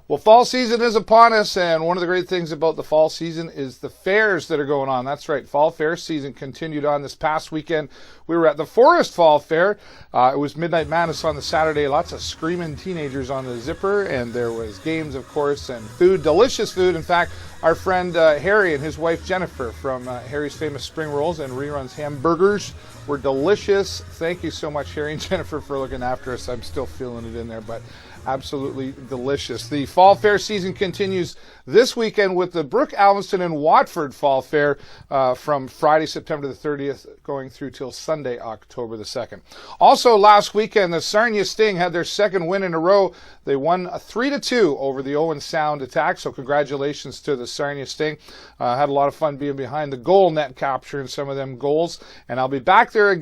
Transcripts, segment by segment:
Well, fall season is upon us, and one of the great things about the fall season is the fairs that are going on. That's right, fall fair season continued on this past weekend. We were at the Forest Fall Fair. It was Midnight Madness on the Saturday. Lots of screaming teenagers on the zipper, and there was games, of course, and food, delicious food. In fact, our friend Harry and his wife Jennifer from Harry's Famous Spring Rolls and Reruns Hamburgers were delicious. Thank you so much, Harry and Jennifer, for looking after us. I'm still feeling it in there, but absolutely delicious. The Fall Fair season continues this weekend with the Brook, Alvinston, and Watford Fall Fair from Friday, September the 30th, going through till Sunday, October the 2nd. Also, last weekend, the Sarnia Sting had their second win in a row. They won 3-2 over the Owen Sound Attack, so congratulations to the Sarnia Sting. Had a lot of fun being behind the goal net, capturing some of them goals. And I'll be back there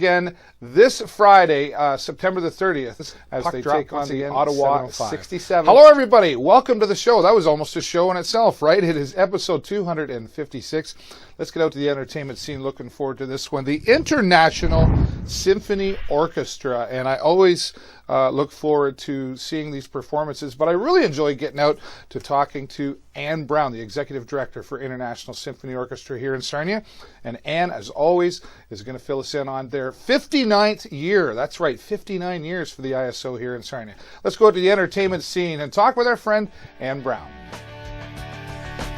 this Friday, September the 30th, as they take on the Ottawa 67. Hello, everybody. Welcome to the show. That was almost a show in itself, right? It is episode 256. Let's get out to the entertainment scene. Looking forward to this one. The International Symphony Orchestra. And I always look forward to seeing these performances, but I really enjoy getting out to talking to Anne Brown, the Executive Director for International Symphony Orchestra here in Sarnia. And Anne, as always, is going to fill us in on their 59th year. That's right, 59 years for the ISO here in Sarnia. Let's go to the entertainment scene and talk with our friend Anne Brown.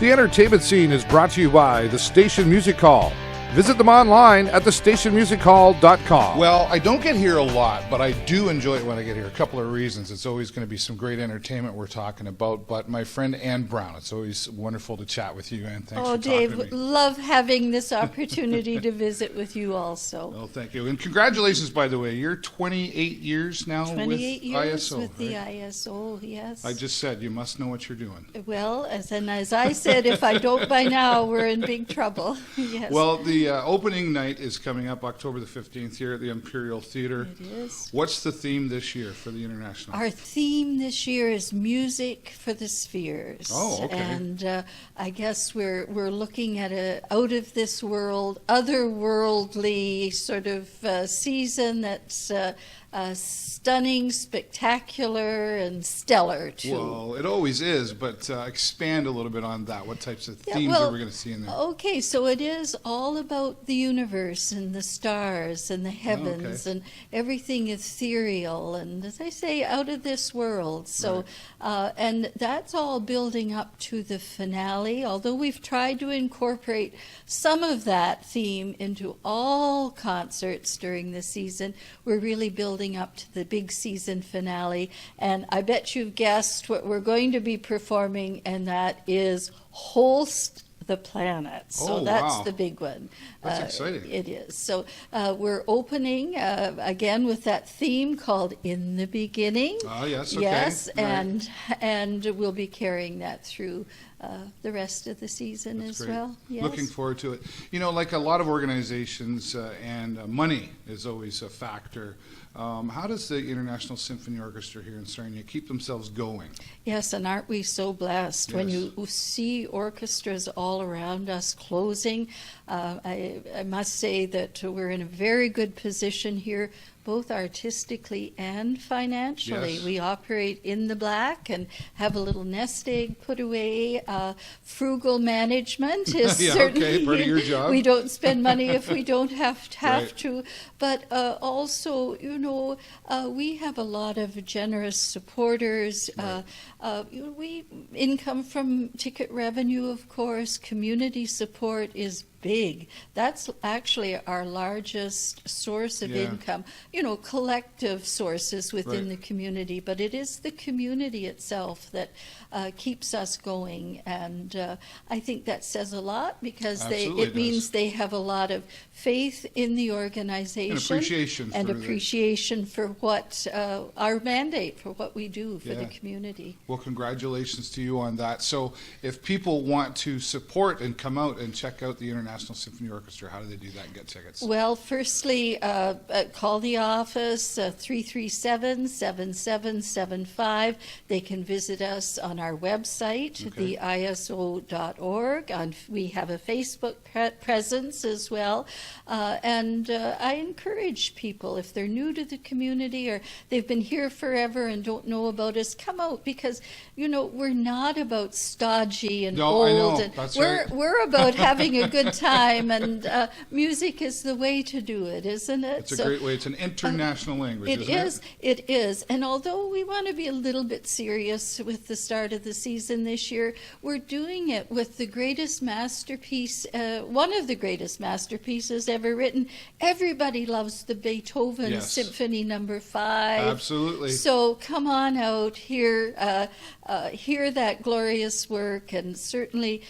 The entertainment scene is brought to you by the Station Music Hall. Visit them online at thestationmusichall.com. Well, I don't get here a lot, but I do enjoy it when I get here. A couple of reasons. It's always going to be some great entertainment we're talking about. But my friend Anne Brown, it's always wonderful to chat with you, Anne. Thanks for talking to me. Oh, Dave, love having this opportunity to visit with you also. Well, thank you. And congratulations, by the way. You're 28 years now 28 with years ISO, with right? the ISO, yes. I just said you must know what you're doing. Well, as I said, if I don't by now, we're in big trouble. Yes. Well, the opening night is coming up October the 15th here at the Imperial Theatre. It is. What's the theme this year for the International? Our theme this year is Music for the Spheres. Oh, okay. And I guess we're looking at a out of this world, otherworldly sort of season that's stunning, spectacular, and stellar too. Well, it always is, but expand a little bit on that. What types of themes are we going to see in there? Okay, so it is all about the universe and the stars and the heavens, and everything ethereal and, as I say, out of this world. So, and that's all building up to the finale, although we've tried to incorporate some of that theme into all concerts during the season. We're really building up to the big season finale, and I bet you've guessed what we're going to be performing, and that is Holst the Planet. So that's the big one. That's exciting. It is. So we're opening again with that theme called In the Beginning. Oh, yes, okay. Yes, right. and we'll be carrying that through the rest of the season That's as great. well. Yes. Looking forward to it. You know, like a lot of organizations, and money is always a factor. How does the International Symphony Orchestra here in Sarnia keep themselves going? Yes, and aren't we so blessed when Yes. you see orchestras all around us closing? I must say that we're in a very good position here, both artistically and financially. Yes. We operate in the black and have a little nest egg put away. Frugal management is Yeah, certainly okay, part of your job. We don't spend money if we don't have Right. to. But also, you know, we have a lot of generous supporters. We income from ticket revenue, of course. Community support is big. That's actually our largest source of income. You know, collective sources within the community, but it is the community itself that keeps us going, and I think that says a lot because it means they have a lot of faith in the organization and appreciation for what our mandate, for what we do for the community. Well, congratulations to you on that. So if people want to support and come out and check out the International International Symphony Orchestra, how do they do that and get tickets? Well, firstly, call the office, 337-7775. They can visit us on our website, theiso.org. We have a Facebook presence as well. And I encourage people, if they're new to the community or they've been here forever and don't know about us, come out, because, you know, we're not about stodgy and old. I know. And That's we're, right. we're about having a good time, and music is the way to do it, isn't it? It's a great way. It's an international language, isn't it? It is. And although we want to be a little bit serious with the start of the season this year, we're doing it with the greatest masterpiece, one of the greatest masterpieces ever written. Everybody loves the Beethoven Symphony No. 5. Absolutely. So come on out, hear that glorious work, and certainly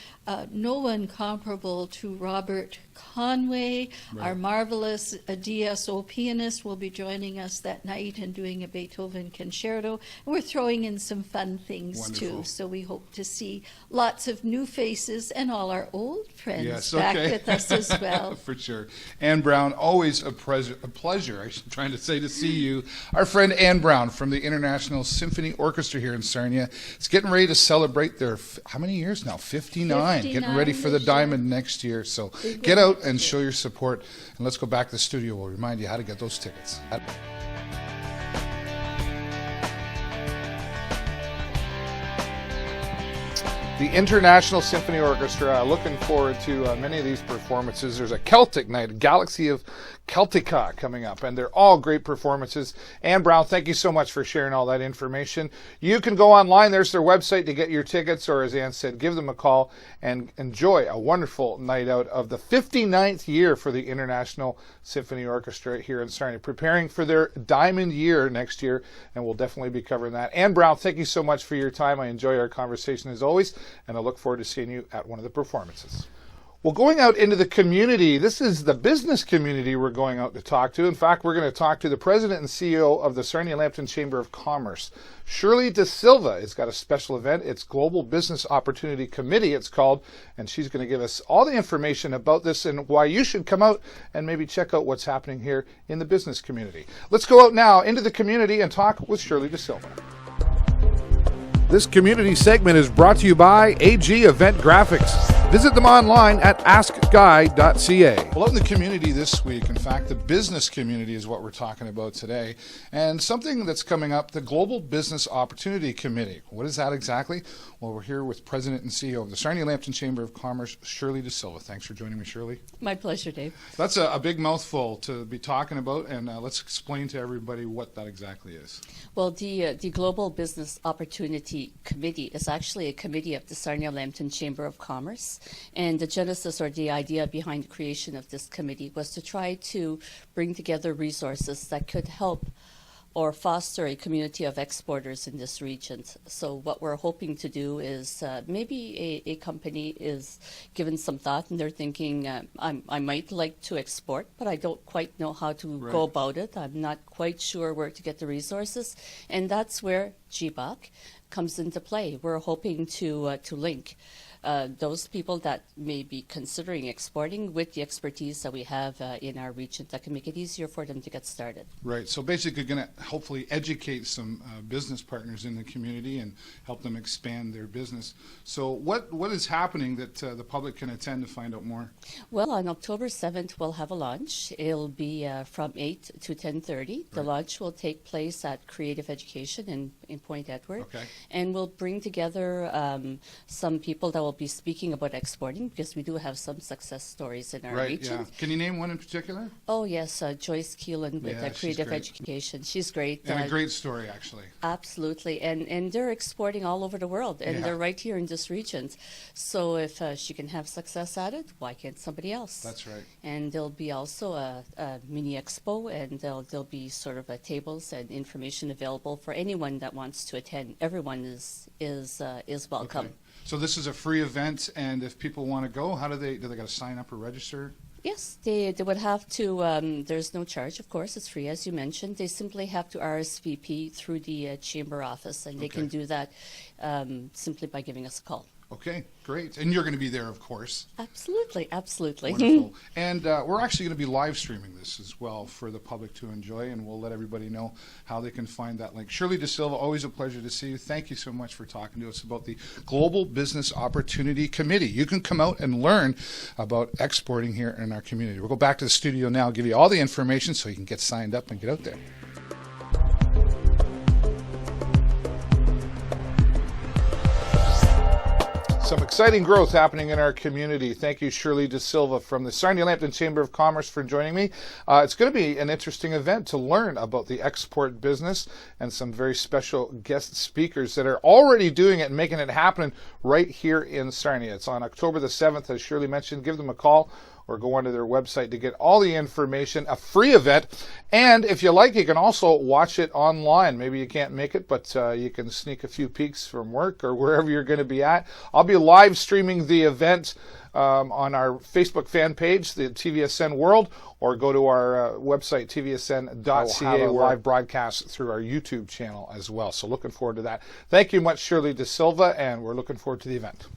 no one comparable to Robert Conway, our marvelous DSO pianist, will be joining us that night and doing a Beethoven concerto. And we're throwing in some fun things too, so we hope to see lots of new faces and all our old friends back with us as well. For sure. Ann Brown, always a pleasure, I'm trying to say, to see you. Our friend Ann Brown from the International Symphony Orchestra here in Sarnia. It's getting ready to celebrate their, how many years now? 59. Getting ready for the Diamond next year. So get out and show your support. And let's go back to the studio. We'll remind you how to get those tickets. The International Symphony Orchestra, looking forward to many of these performances. There's a Celtic night, a Galaxy of Celtica coming up, and they're all great performances. Ann Brown, thank you so much for sharing all that information. You can go online. There's their website to get your tickets, or as Ann said, give them a call and enjoy a wonderful night out of the 59th year for the International Symphony Orchestra here in Sarnia, preparing for their Diamond year next year, and we'll definitely be covering that. Ann Brown, thank you so much for your time. I enjoy our conversation as always, and I look forward to seeing you at one of the performances. Well, going out into the community, this is the business community we're going out to talk to. In fact, we're going to talk to the president and CEO of the Sarnia-Lambton Chamber of Commerce. Shirley de Silva has got a special event. It's Global Business Opportunity Committee, it's called, and she's going to give us all the information about this and why you should come out and maybe check out what's happening here in the business community. Let's go out now into the community and talk with Shirley de Silva. This community segment is brought to you by AG Event Graphics. Visit them online at askguy.ca. Well, out in the community this week, in fact, the business community is what we're talking about today. And something that's coming up, the Global Business Opportunity Committee. What is that exactly? Well, we're here with President and CEO of the Sarnia-Lambton Chamber of Commerce, Shirley de Silva. Thanks for joining me, Shirley. My pleasure, Dave. That's a big mouthful to be talking about, and let's explain to everybody what that exactly is. Well, the Global Business Opportunity Committee is actually a committee of the Sarnia-Lambton Chamber of Commerce. And the genesis or the idea behind the creation of this committee was to try to bring together resources that could help or foster a community of exporters in this region. So what we're hoping to do is maybe a company is given some thought and they're thinking, I might like to export, but I don't quite know how to go about it. I'm not quite sure where to get the resources. And that's where GBOC comes into play. We're hoping to link those people that may be considering exporting with the expertise that we have in our region that can make it easier for them to get started. Right. So basically going to hopefully educate some business partners in the community and help them expand their business. So what is happening that the public can attend to find out more? Well, on October 7th, we'll have a launch. It'll be from 8 to 10:30. The launch will take place at Creative Education in Point Edward. Okay. And we'll bring together some people that will be speaking about exporting, because we do have some success stories in our region. Yeah. Can you name one in particular? Oh, yes, Joyce Keelan with Creative Education. She's great. And a great story, actually. Absolutely. And they're exporting all over the world, and they're right here in this region. So if she can have success at it, why can't somebody else? That's right. And there'll be also a mini expo, and there'll be sort of tables and information available for anyone that wants to attend. Everyone is welcome. Okay. So this is a free event, and if people want to go, how do they got to sign up or register? Yes, they would have to, there's no charge, of course, it's free, as you mentioned. They simply have to RSVP through the chamber office, and they can do that simply by giving us a call. Okay, great. And you're going to be there, of course. Absolutely, absolutely. Wonderful. And we're actually going to be live streaming this as well for the public to enjoy, and we'll let everybody know how they can find that link. Shirley de Silva, always a pleasure to see you. Thank you so much for talking to us about the Global Business Opportunity Committee. You can come out and learn about exporting here in our community. We'll go back to the studio now, give you all the information so you can get signed up and get out there. Some exciting growth happening in our community. Thank you, Shirley de Silva from the Sarnia-Lambton Chamber of Commerce for joining me. It's going to be an interesting event to learn about the export business and some very special guest speakers that are already doing it and making it happen right here in Sarnia. It's on October the 7th, as Shirley mentioned. Give them a call or go onto their website to get all the information. A free event, and if you like, you can also watch it online. Maybe you can't make it, but you can sneak a few peeks from work or wherever you're going to be at. I'll be live streaming the event on our Facebook fan page, the TVSN World, or go to our website, tvsn.ca. We'll live broadcast through our YouTube channel as well. So looking forward to that. Thank you much, Shirley de Silva, and we're looking forward to the event.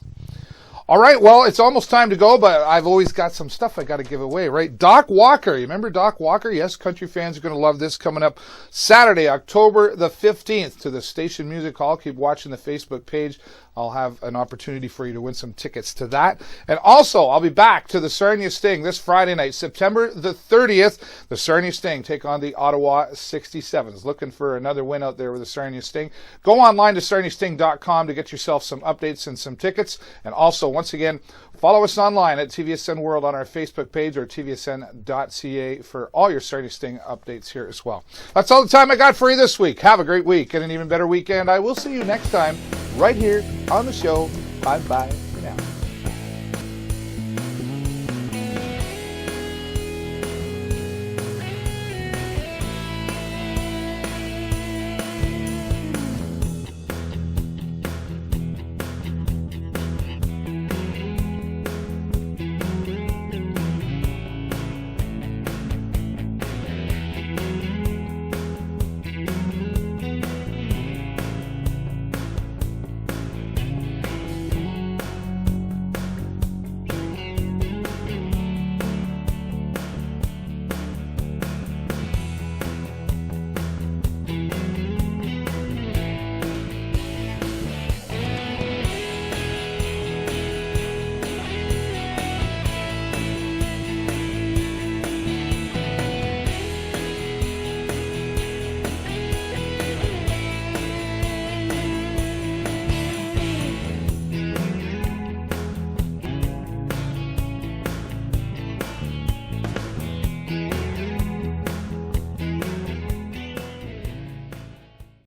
All right, well, it's almost time to go, but I've always got some stuff I got to give away, right? Doc Walker, you remember Doc Walker? Yes, country fans are going to love this, coming up Saturday, October the 15th to the Station Music Hall. Keep watching the Facebook page. I'll have an opportunity for you to win some tickets to that. And also, I'll be back to the Sarnia Sting this Friday night, September the 30th. The Sarnia Sting take on the Ottawa 67s. Looking for another win out there with the Sarnia Sting. Go online to sarniasting.com to get yourself some updates and some tickets. And also, once again, follow us online at TVSN World on our Facebook page or tvsn.ca for all your Sarnia Sting updates here as well. That's all the time I got for you this week. Have a great week and an even better weekend. I will see you next time right here on the show. Bye-bye.